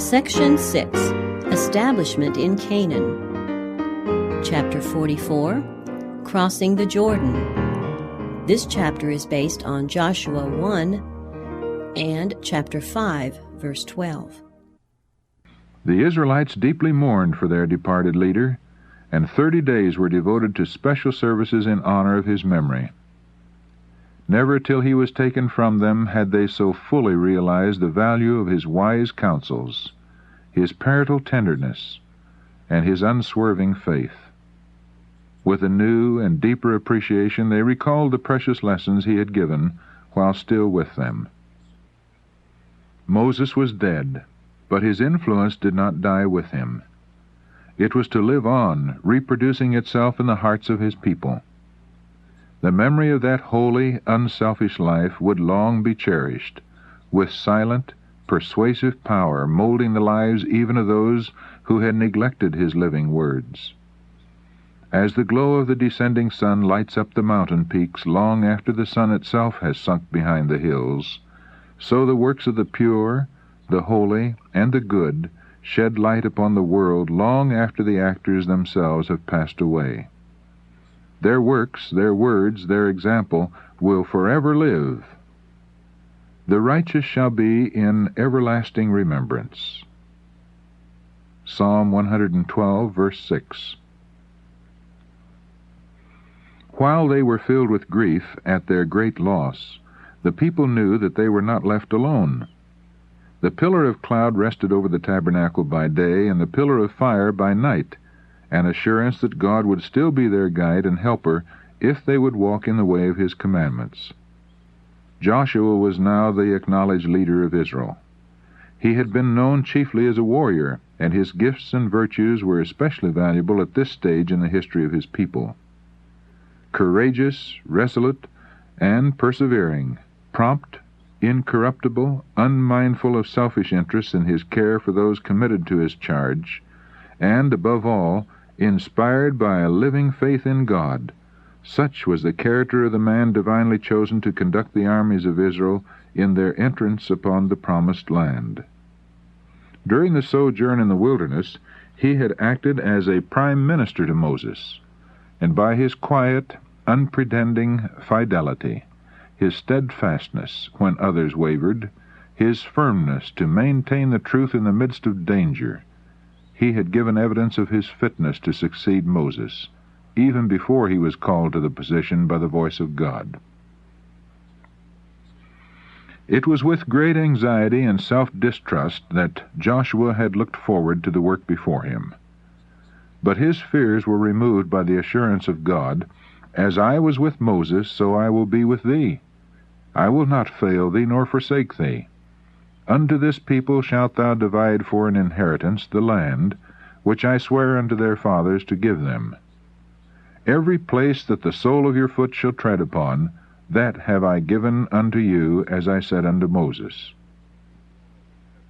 Section 6. Establishment in Canaan. Chapter 44. Crossing the Jordan. This chapter is based on Joshua 1 and chapter 5, verse 12. The Israelites deeply mourned for their departed leader, and 30 days were devoted to special services in honor of his memory. Never till he was taken from them had they so fully realized the value of his wise counsels, his parental tenderness, and his unswerving faith. With a new and deeper appreciation, they recalled the precious lessons he had given while still with them. Moses was dead, but his influence did not die with him. It was to live on, reproducing itself in the hearts of his people. The memory of that holy, unselfish life would long be cherished, with silent, persuasive power molding the lives even of those who had neglected his living words. As the glow of the descending sun lights up the mountain peaks long after the sun itself has sunk behind the hills, so the works of the pure, the holy, and the good shed light upon the world long after the actors themselves have passed away. Their works, their words, their example will forever live. The righteous shall be in everlasting remembrance. Psalm 112, verse 6. While they were filled with grief at their great loss, the people knew that they were not left alone. The pillar of cloud rested over the tabernacle by day, and the pillar of fire by night, an assurance that God would still be their guide and helper if they would walk in the way of his commandments. Joshua was now the acknowledged leader of Israel. He had been known chiefly as a warrior, and his gifts and virtues were especially valuable at this stage in the history of his people. Courageous, resolute, and persevering, prompt, incorruptible, unmindful of selfish interests in his care for those committed to his charge, and, above all, inspired by a living faith in God, such was the character of the man divinely chosen to conduct the armies of Israel in their entrance upon the promised land. During the sojourn in the wilderness, he had acted as a prime minister to Moses, and by his quiet, unpretending fidelity, his steadfastness when others wavered, his firmness to maintain the truth in the midst of danger, he had given evidence of his fitness to succeed Moses, even before he was called to the position by the voice of God. It was with great anxiety and self-distrust that Joshua had looked forward to the work before him. But his fears were removed by the assurance of God, "As I was with Moses, so I will be with thee. I will not fail thee nor forsake thee. Unto this people shalt thou divide for an inheritance the land, which I swear unto their fathers to give them. Every place that the sole of your foot shall tread upon, that have I given unto you, as I said unto Moses.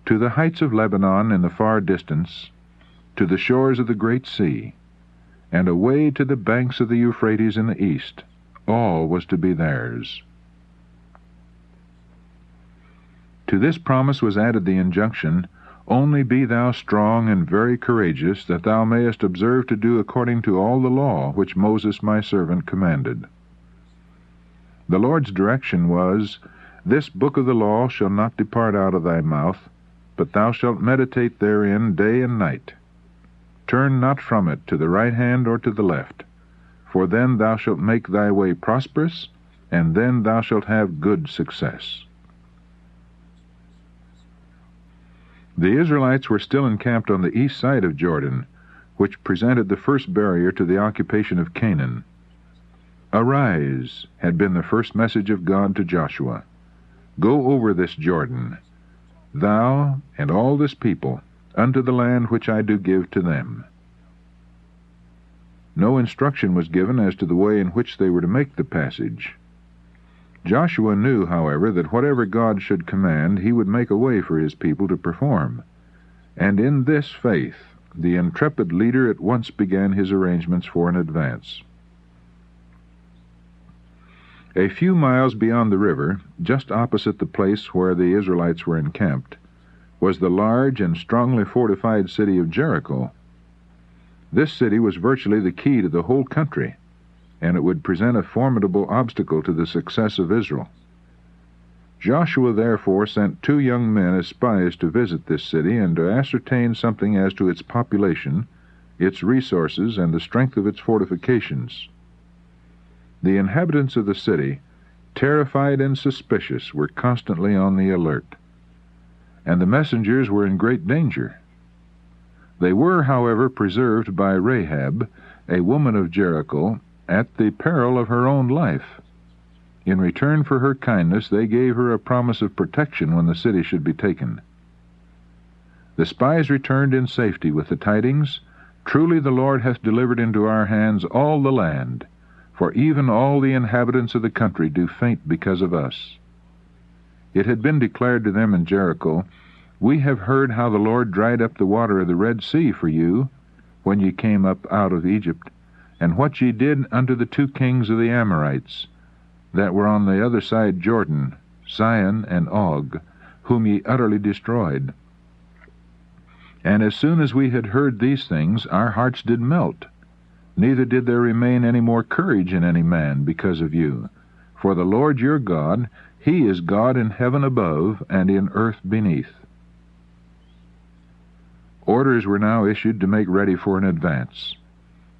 To the heights of Lebanon in the far distance, to the shores of the great sea, and away to the banks of the Euphrates in the east, all was to be theirs." To this promise was added the injunction, "Only be thou strong and very courageous, that thou mayest observe to do according to all the law which Moses my servant commanded." The Lord's direction was, "This book of the law shall not depart out of thy mouth, but thou shalt meditate therein day and night. Turn not from it to the right hand or to the left, for then thou shalt make thy way prosperous, and then thou shalt have good success." The Israelites were still encamped on the east side of Jordan, which presented the first barrier to the occupation of Canaan. "Arise," had been the first message of God to Joshua. "Go over this Jordan, thou and all this people, unto the land which I do give to them." No instruction was given as to the way in which they were to make the passage. Joshua knew, however, that whatever God should command, he would make a way for his people to perform. And in this faith, the intrepid leader at once began his arrangements for an advance. A few miles beyond the river, just opposite the place where the Israelites were encamped, was the large and strongly fortified city of Jericho. This city was virtually the key to the whole country, and it would present a formidable obstacle to the success of Israel. Joshua therefore sent 2 young men as spies to visit this city and to ascertain something as to its population, its resources, and the strength of its fortifications. The inhabitants of the city, terrified and suspicious, were constantly on the alert, and the messengers were in great danger. They were, however, preserved by Rahab, a woman of Jericho, at the peril of her own life. In return for her kindness, they gave her a promise of protection when the city should be taken. The spies returned in safety with the tidings, "Truly the Lord hath delivered into our hands all the land, for even all the inhabitants of the country do faint because of us." It had been declared to them in Jericho, "We have heard how the Lord dried up the water of the Red Sea for you, when ye came up out of Egypt, and what ye did unto the 2 kings of the Amorites, that were on the other side Jordan, Sihon and Og, whom ye utterly destroyed. And as soon as we had heard these things, our hearts did melt, neither did there remain any more courage in any man because of you. For the Lord your God, He is God in heaven above and in earth beneath." Orders were now issued to make ready for an advance.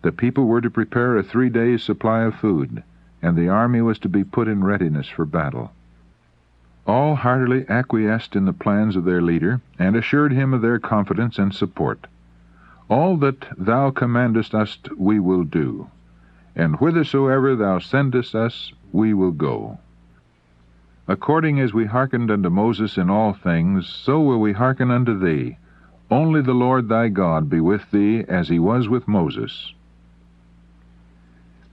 The people were to prepare a 3 days' supply of food, and the army was to be put in readiness for battle. All heartily acquiesced in the plans of their leader, and assured him of their confidence and support. "All that thou commandest us we will do, and whithersoever thou sendest us we will go. According as we hearkened unto Moses in all things, so will we hearken unto thee. Only the Lord thy God be with thee, as he was with Moses."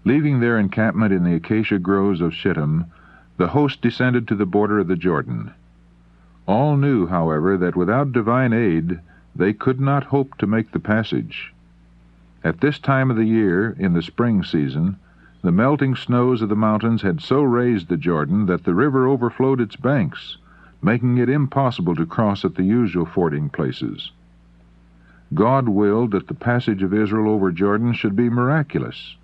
Leaving their encampment in the acacia groves of Shittim, the host descended to the border of the Jordan. All knew, however, that without divine aid they could not hope to make the passage. At this time of the year, in the spring season, the melting snows of the mountains had so raised the Jordan that the river overflowed its banks, making it impossible to cross at the usual fording places. God willed that the passage of Israel over Jordan should be miraculous.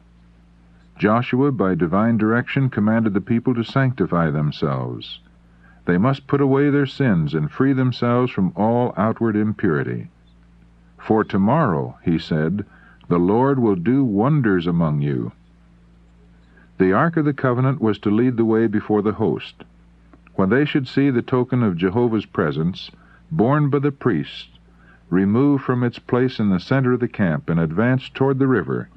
Joshua, by divine direction, commanded the people to sanctify themselves. They must put away their sins and free themselves from all outward impurity. "For tomorrow," he said, "the Lord will do wonders among you." The Ark of the Covenant was to lead the way before the host. When they should see the token of Jehovah's presence, borne by the priests, removed from its place in the center of the camp and advance toward the river,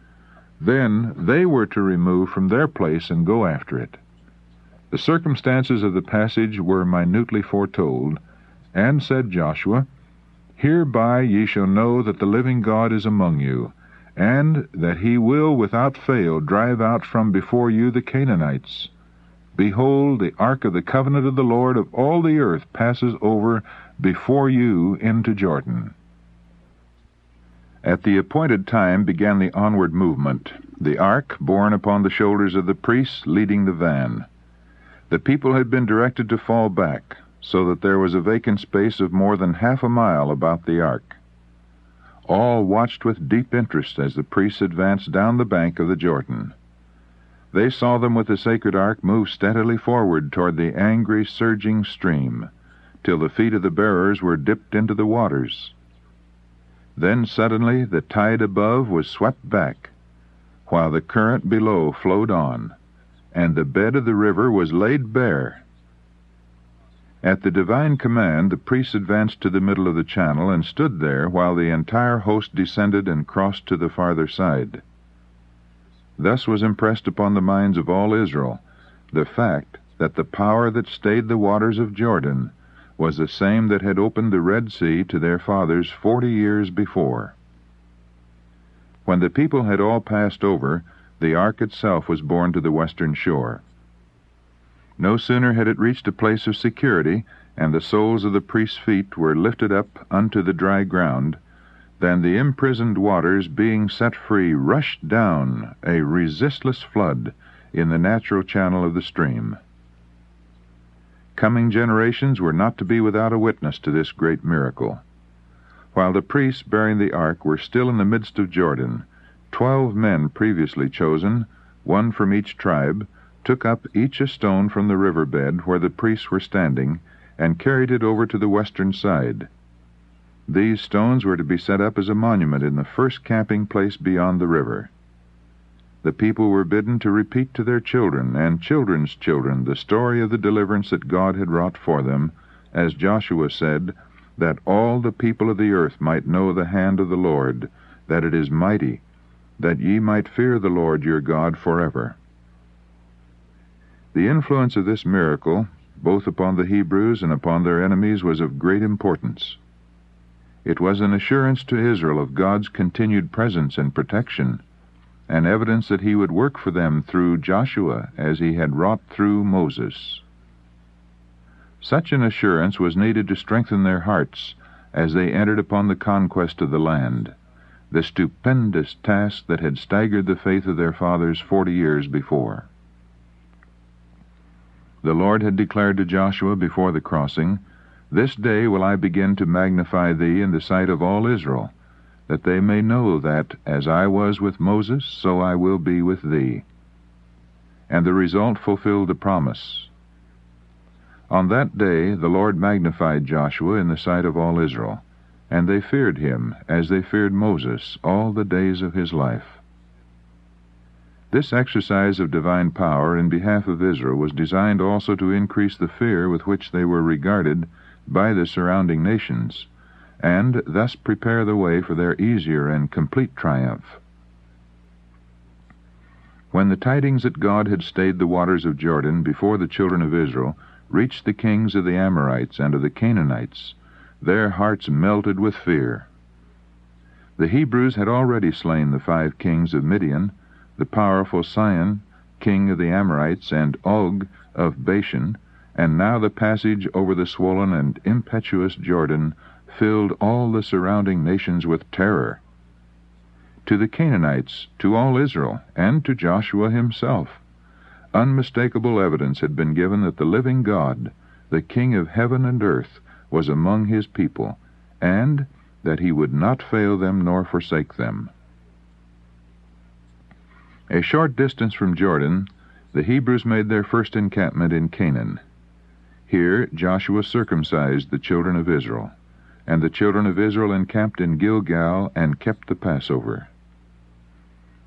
then they were to remove from their place and go after it. The circumstances of the passage were minutely foretold, and said Joshua, "Hereby ye shall know that the living God is among you, and that he will without fail drive out from before you the Canaanites. Behold, the ark of the covenant of the Lord of all the earth passes over before you into Jordan." At the appointed time began the onward movement, the ark borne upon the shoulders of the priests leading the van. The people had been directed to fall back, so that there was a vacant space of more than half a mile about the ark. All watched with deep interest as the priests advanced down the bank of the Jordan. They saw them with the sacred ark move steadily forward toward the angry, surging stream, till the feet of the bearers were dipped into the waters. Then suddenly the tide above was swept back, while the current below flowed on, and the bed of the river was laid bare. At the divine command, the priests advanced to the middle of the channel and stood there while the entire host descended and crossed to the farther side. Thus was impressed upon the minds of all Israel the fact that the power that stayed the waters of Jordan was the same that had opened the Red Sea to their fathers 40 years before. When the people had all passed over, the ark itself was borne to the western shore. No sooner had it reached a place of security, and the soles of the priests' feet were lifted up unto the dry ground, than the imprisoned waters, being set free, rushed down, a resistless flood, in the natural channel of the stream. Coming generations were not to be without a witness to this great miracle. While the priests bearing the ark were still in the midst of Jordan, 12 men previously chosen, one from each tribe, took up each a stone from the riverbed where the priests were standing, and carried it over to the western side. These stones were to be set up as a monument in the first camping place beyond the river. The people were bidden to repeat to their children and children's children the story of the deliverance that God had wrought for them, as Joshua said, that all the people of the earth might know the hand of the Lord, that it is mighty, that ye might fear the Lord your God forever. The influence of this miracle, both upon the Hebrews and upon their enemies, was of great importance. It was an assurance to Israel of God's continued presence and protection, and evidence that he would work for them through Joshua as he had wrought through Moses. Such an assurance was needed to strengthen their hearts as they entered upon the conquest of the land, the stupendous task that had staggered the faith of their fathers 40 years before. The Lord had declared to Joshua before the crossing, "This day will I begin to magnify thee in the sight of all Israel, that they may know that, as I was with Moses, so I will be with thee." And the result fulfilled the promise. On that day the Lord magnified Joshua in the sight of all Israel, and they feared him as they feared Moses all the days of his life. This exercise of divine power in behalf of Israel was designed also to increase the fear with which they were regarded by the surrounding nations, and thus prepare the way for their easier and complete triumph. When the tidings that God had stayed the waters of Jordan before the children of Israel reached the kings of the Amorites and of the Canaanites, their hearts melted with fear. The Hebrews had already slain the 5 kings of Midian, the powerful Sihon, king of the Amorites, and Og of Bashan, and now the passage over the swollen and impetuous Jordan filled all the surrounding nations with terror. To the Canaanites, to all Israel, and to Joshua himself, unmistakable evidence had been given that the living God, the King of heaven and earth, was among his people, and that he would not fail them nor forsake them. A short distance from Jordan, the Hebrews made their first encampment in Canaan. Here Joshua circumcised the children of Israel, and the children of Israel encamped in Gilgal and kept the Passover.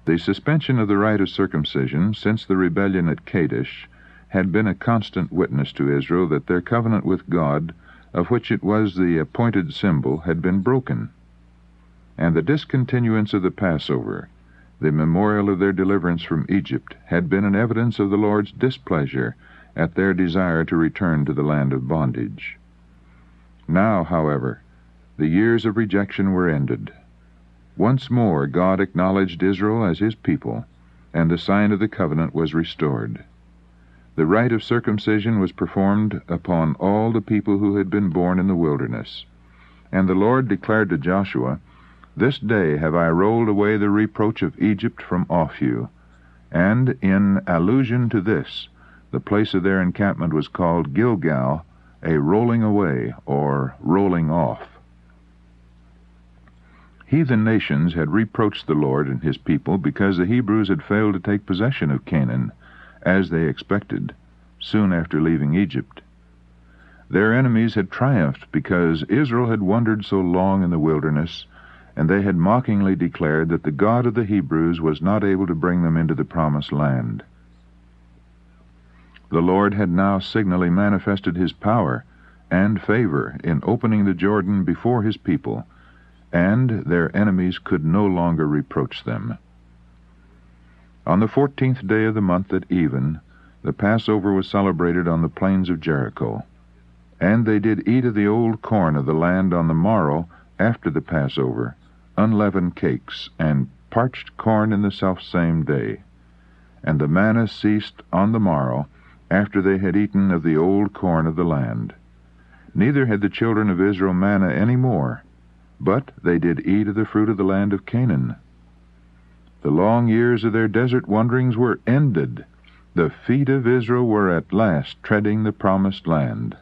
The suspension of the rite of circumcision since the rebellion at Kadesh had been a constant witness to Israel that their covenant with God, of which it was the appointed symbol, had been broken, and the discontinuance of the Passover, the memorial of their deliverance from Egypt, had been an evidence of the Lord's displeasure at their desire to return to the land of bondage. Now, however, the years of rejection were ended. Once more God acknowledged Israel as his people, and the sign of the covenant was restored. The rite of circumcision was performed upon all the people who had been born in the wilderness. And the Lord declared to Joshua, "This day have I rolled away the reproach of Egypt from off you." And in allusion to this, the place of their encampment was called Gilgal, a rolling away or rolling off. Heathen nations had reproached the Lord and his people because the Hebrews had failed to take possession of Canaan, as they expected, soon after leaving Egypt. Their enemies had triumphed because Israel had wandered so long in the wilderness, and they had mockingly declared that the God of the Hebrews was not able to bring them into the promised land. The Lord had now signally manifested his power and favor in opening the Jordan before his people, and their enemies could no longer reproach them. On the 14th day of the month at even, the Passover was celebrated on the plains of Jericho. And they did eat of the old corn of the land on the morrow after the Passover, unleavened cakes, and parched corn in the selfsame day. And the manna ceased on the morrow, after they had eaten of the old corn of the land. Neither had the children of Israel manna any more, but they did eat of the fruit of the land of Canaan. The long years of their desert wanderings were ended, The feet of Israel were at last treading the promised land.